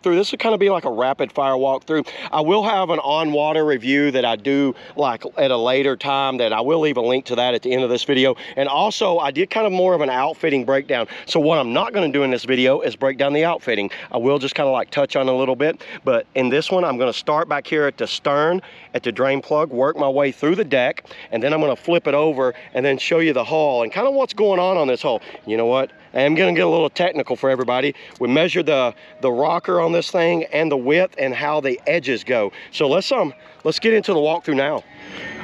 through. This will kind of be like a rapid fire walkthrough. I will have an on-water review that I do like at a later time that I will leave a link to that at the end of this video. And also I did kind of more of an outfitting breakdown. So what I'm not going to do in this video is break down the outfitting. I will just kind of like touch on a little bit, but in this one I'm going to start back here at the stern at the drain plug, work my way through the deck, and then I'm going to flip it over and then show you the hull and kind of what's going on this hull. You know what? I'm going to get a little technical for everybody. We measured the rocker on this thing and the width and how the edges go. So let's get into the walkthrough now.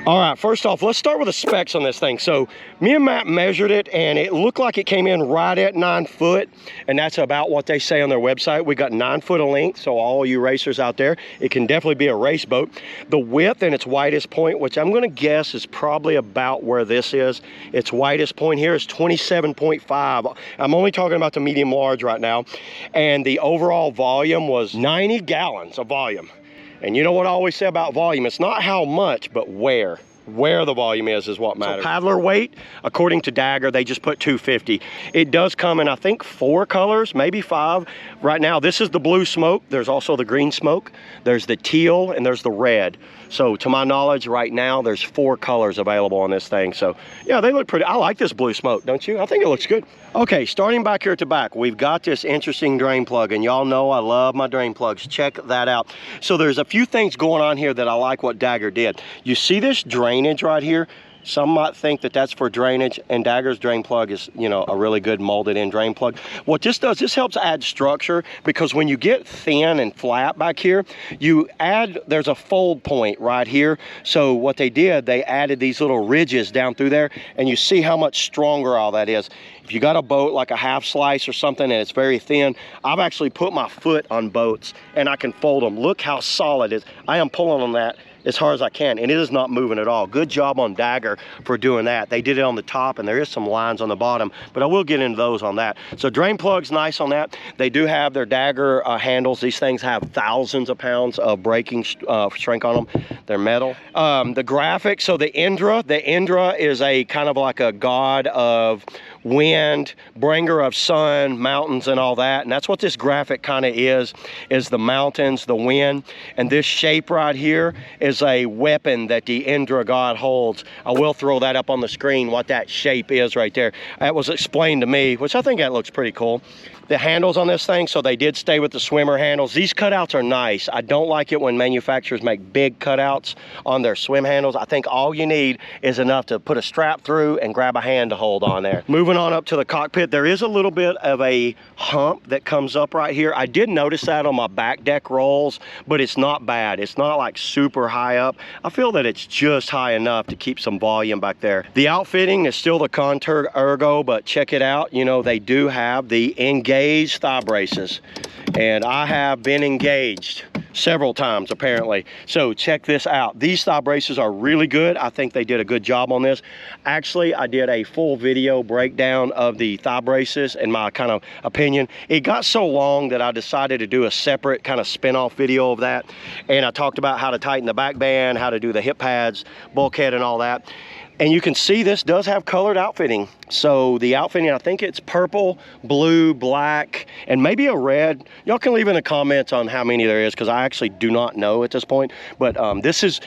All right, first off, let's start with the specs on this thing. So me and Matt measured it and it looked like it came in right at 9 foot, and that's about what they say on their website. We got 9 foot of length, so all you racers out there, it can definitely be a race boat. The width and its widest point, which I'm gonna guess is probably about where this is, its widest point here is 27.5. I'm only talking about the medium large right now. And the overall volume was 90 gallons of volume. And you know what I always say about volume? It's not how much, but where. Where the volume is what matters. So paddler weight, according to Dagger, they just put 250. It does come in, I think, 4 colors, maybe 5. Right now, this is the blue smoke. There's also the green smoke. There's the teal, and there's the red. So to my knowledge, right now, there's 4 colors available on this thing. So yeah, they look pretty. I like this blue smoke, don't you? I think it looks good. Okay, starting back here at the back, we've got this interesting drain plug, and y'all know I love my drain plugs. Check that out. So there's a few things going on here that I like what Dagger did. You see this drainage right here? Some might think that that's for drainage, and Dagger's drain plug is, you know, a really good molded in drain plug. What this does, this helps add structure, because when you get thin and flat back here, there's a fold point right here. So what they did, they added these little ridges down through there, and you see how much stronger all that is. If you got a boat like a half slice or something and it's very thin, I've actually put my foot on boats and I can fold them. Look how solid it is. I am pulling on that as hard as I can, and it is not moving at all. Good job on Dagger for doing that. They did it on the top, and there is some lines on the bottom, but I will get into those on that. So drain plug's nice on that. They do have their Dagger handles. These things have thousands of pounds of braking strength on them. They're metal. The graphics, so the Indra is a kind of like a god of wind, bringer of sun, mountains, and all that. And that's what this graphic kind of is the mountains, the wind. And this shape right here is a weapon that the Indra god holds. I will throw that up on the screen, what that shape is right there. That was explained to me, which I think that looks pretty cool. The handles on this thing, so they did stay with the swimmer handles. These cutouts are nice. I don't like it when manufacturers make big cutouts on their swim handles. I think all you need is enough to put a strap through and grab a hand to hold on there. Moving on up to the cockpit, there is a little bit of a hump that comes up right here. I did notice that on my back deck rolls, but it's not bad. It's not like super high up. I feel that it's just high enough to keep some volume back there. The outfitting is still the Contour Ergo, but check it out. You know, they do have the engaged thigh braces, and I have been engaged several times apparently. So check this out. These thigh braces are really good. I think they did a good job on this. Actually, I did a full video breakdown of the thigh braces and my kind of opinion. It got so long that I decided to do a separate kind of spin-off video of that, and I talked about how to tighten the back band, how to do the hip pads, bulkhead, and all that. And you can see this does have colored outfitting. So the outfitting, I think it's purple, blue, black, and maybe a red. Y'all can leave in the comments on how many there is, because I actually do not know at this point. But this is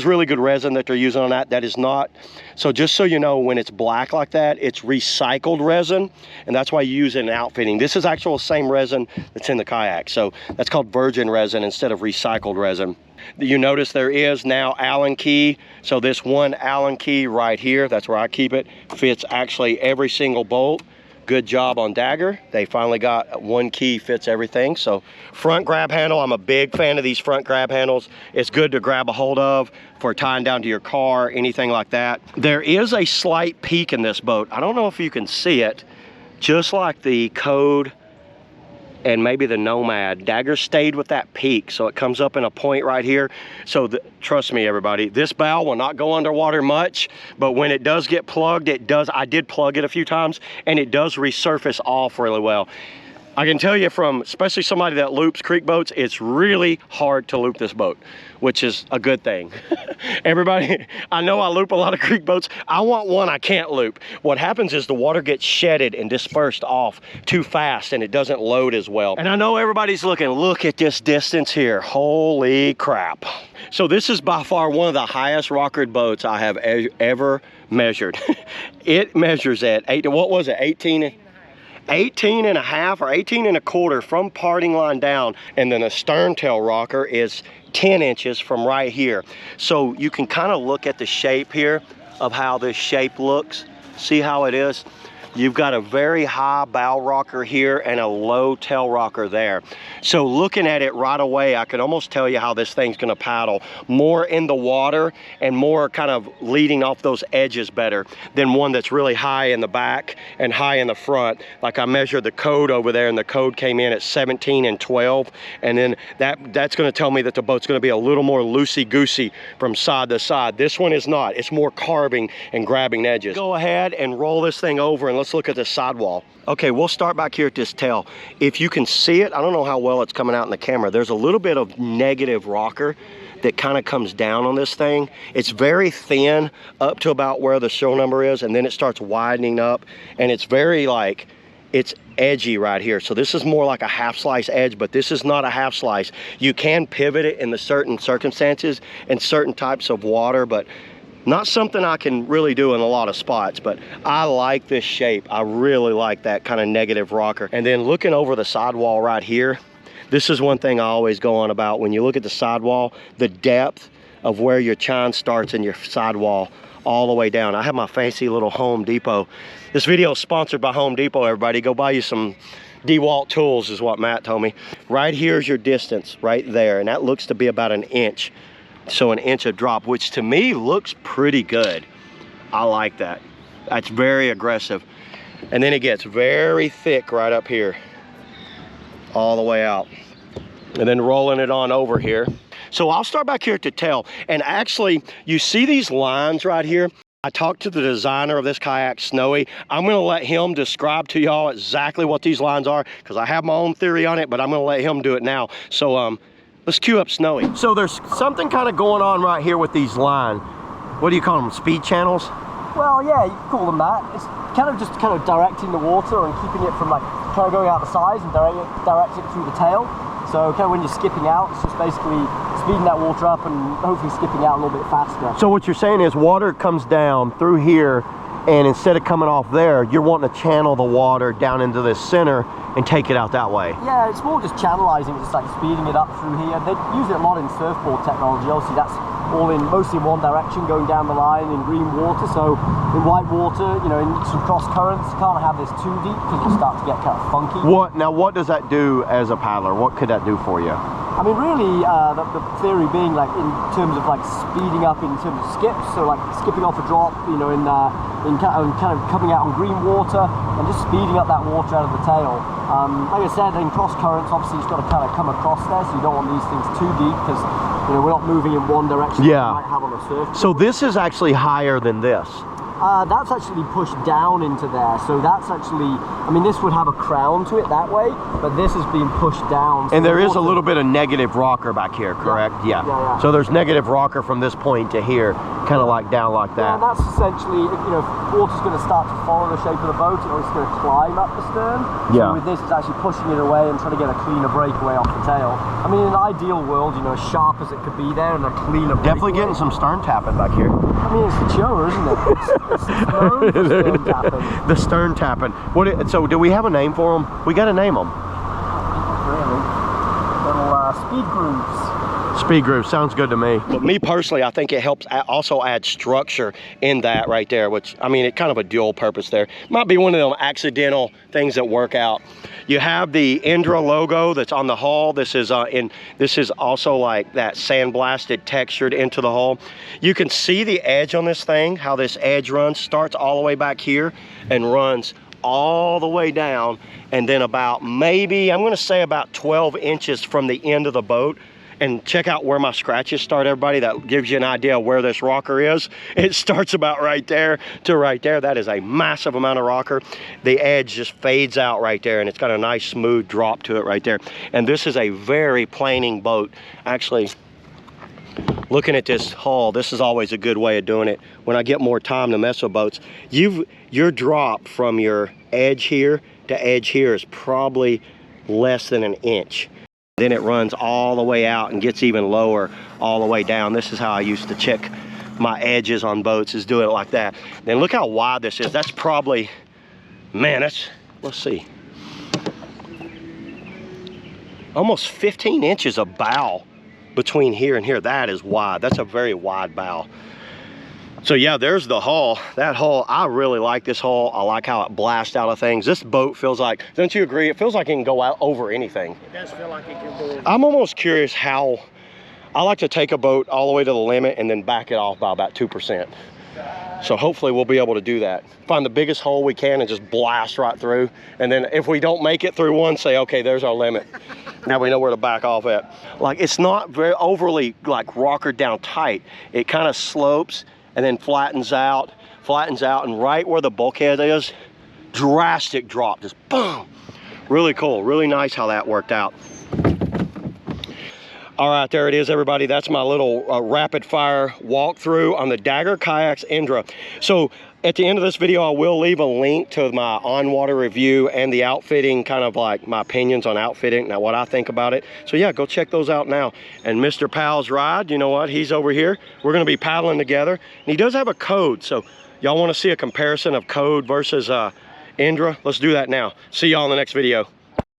really good resin that they're using on that. That is not, so just so you know, when it's black like that, it's recycled resin, and that's why you use it in outfitting. This is actual same resin that's in the kayak. So that's called virgin resin instead of recycled resin. You notice there is now Allen key. So this one Allen key right here, that's where I keep it, fits actually every single bolt. Good job on Dagger. They finally got one key fits everything. So front grab handle, I'm a big fan of these front grab handles. It's good to grab a hold of for tying down to your car, anything like that. There is a slight peak in this boat. I don't know if you can see it, just like the Code and maybe the Nomad. Dagger stayed with that peak, so it comes up in a point right here. So trust me, everybody, this bow will not go underwater much, but when it does get plugged, it does. I did plug it a few times, and it does resurface off really well. I can tell you from, especially somebody that loops creek boats, it's really hard to loop this boat, which is a good thing. Everybody, I know I loop a lot of creek boats. I want one I can't loop. What happens is the water gets shedded and dispersed off too fast and it doesn't load as well. And I know everybody's looking, look at this distance here. Holy crap. So this is by far one of the highest rockered boats I have ever measured. It measures at 18 and a half or 18 and a quarter from parting line down, and then a stern tail rocker is 10 inches from right here. So you can kind of look at the shape here of how this shape looks. See how it is? You've got a very high bow rocker here and a low tail rocker there. So looking at it right away, I can almost tell you how this thing's gonna paddle. More in the water and more kind of leading off those edges better than one that's really high in the back and high in the front. Like I measured the code over there and the code came in at 17 and 12. And then that's gonna tell me that the boat's gonna be a little more loosey-goosey from side to side. This one is not. It's more carving and grabbing edges. Go ahead and roll this thing over and let's look at the sidewall. Okay, we'll start back here at this tail. If you can see it, I don't know how well it's coming out in the camera. There's a little bit of negative rocker that kind of comes down on this thing. It's very thin up to about where the show number is, and then it starts widening up, and it's very like, it's edgy right here. So this is more like a half slice edge, but this is not a half slice. You can pivot it in the certain circumstances and certain types of water, but not something I can really do in a lot of spots, but I like this shape. I really like that kind of negative rocker. And then looking over the sidewall right here, this is one thing I always go on about. When you look at the sidewall, the depth of where your chine starts in your sidewall all the way down. I have my fancy little Home Depot. This video is sponsored by Home Depot, everybody. Go buy you some DeWalt tools is what Matt told me. Right here's your distance, right there, and that looks to be about an inch. So an inch of drop, which to me looks pretty good. I like that. That's very aggressive. And then it gets very thick right up here, all the way out. And then rolling it on over here. So I'll start back here at the tail. And actually, you see these lines right here? I talked to the designer of this kayak, Snowy. I'm gonna let him describe to y'all exactly what these lines are, because I have my own theory on it, but I'm gonna let him do it now. So let's cue up Snowy. So there's something kind of going on right here with these lines. What do you call them, speed channels? Well, yeah, you can call them that. It's kind of just directing the water and keeping it from like kind of going out the sides and direct it through the tail. So kind of when you're skipping out, it's just basically speeding that water up and hopefully skipping out a little bit faster. So what you're saying is water comes down through here, and instead of coming off there, you're wanting to channel the water down into this center and take it out that way. Yeah, it's more just channelizing, just like speeding it up through here. They use it a lot in surfboard technology. Obviously that's all in mostly in one direction going down the line in green water. So in white water, you know, in some cross currents, you can't have this too deep because it'll start to get kind of funky. What does that do as a paddler? What could that do for you? I mean, really, the theory being like in terms of like speeding up in terms of skips, so like skipping off a drop, you know, in kind of coming out on green water and just speeding up that water out of the tail. Like I said, in cross currents, obviously it's got to kind of come across there, so you don't want these things too deep because, you know, we're not moving in one direction. Yeah. Like we might have on a surfboard. So this is actually higher than this. That's actually pushed down into there, so that's actually, I mean, this would have a crown to it that way, but this is being pushed down. So and there is a little bit of negative rocker back here, correct? Yeah. So there's negative rocker from this point to here, kind of like down like that. Yeah, that's essentially, you know, if water's going to start to follow the shape of the boat, it's going to climb up the stern. Yeah. So with this, it's actually pushing it away and trying to get a cleaner breakaway off the tail. I mean, in an ideal world, you know, as sharp as it could be there and a cleaner breakaway. Definitely getting some stern tapping back here. I mean, it's the chiller, isn't it? It's the stern tapping. The stern tapping. So do we have a name for them? We got to name them. Really? Little speed grooves. Speed grooves sounds good to me. But me personally, I think it helps also add structure in that right there, which, I mean, it's kind of a dual purpose there. Might be one of them accidental things that work out. You have the Indra logo that's on the hull. This is also like that sandblasted textured into the hull. You can see the edge on this thing, how this edge runs, starts all the way back here and runs all the way down, and then about maybe, I'm gonna say about 12 inches from the end of the boat And check out where my scratches start, everybody. That gives you an idea of where this rocker is. It starts about right there to right there. That is a massive amount of rocker. The edge just fades out right there, and it's got a nice smooth drop to it right there. And this is a very planing boat. Actually, looking at this hull, this is always a good way of doing it. When I get more time to mess with boats, your drop from your edge here to edge here is probably less than an inch. Then it runs all the way out and gets even lower all the way down. This is how I used to check my edges on boats, is doing it like that. Then look how wide this is. That's probably, man, that's, let's see, almost 15 inches of bow between here and here. That is wide. That's a very wide bow. So yeah, there's the hull. That hull, I really like this hull. I like how it blasts out of things. This boat feels like, don't you agree? It feels like it can go out over anything. It does feel like it can go. I'm almost curious how, I like to take a boat all the way to the limit and then back it off by about 2%. So hopefully we'll be able to do that. Find the biggest hole we can and just blast right through. And then if we don't make it through one, say, okay, there's our limit. Now we know where to back off at. Like, it's not very overly like rockered down tight. It kind of slopes and then flattens out, and right where the bulkhead is, drastic drop, just boom. Really cool, really nice how that worked out. All right, there it is, everybody. That's my little rapid fire walkthrough on the Dagger Kayaks Indra. So at the end of this video, I will leave a link to my on-water review and the outfitting, kind of like my opinions on outfitting, now what I think about it. So yeah, go check those out now. And Mr. Powell's ride, you know what? He's over here. We're gonna be paddling together. And he does have a code. So y'all wanna see a comparison of code versus Indra? Let's do that now. See y'all in the next video.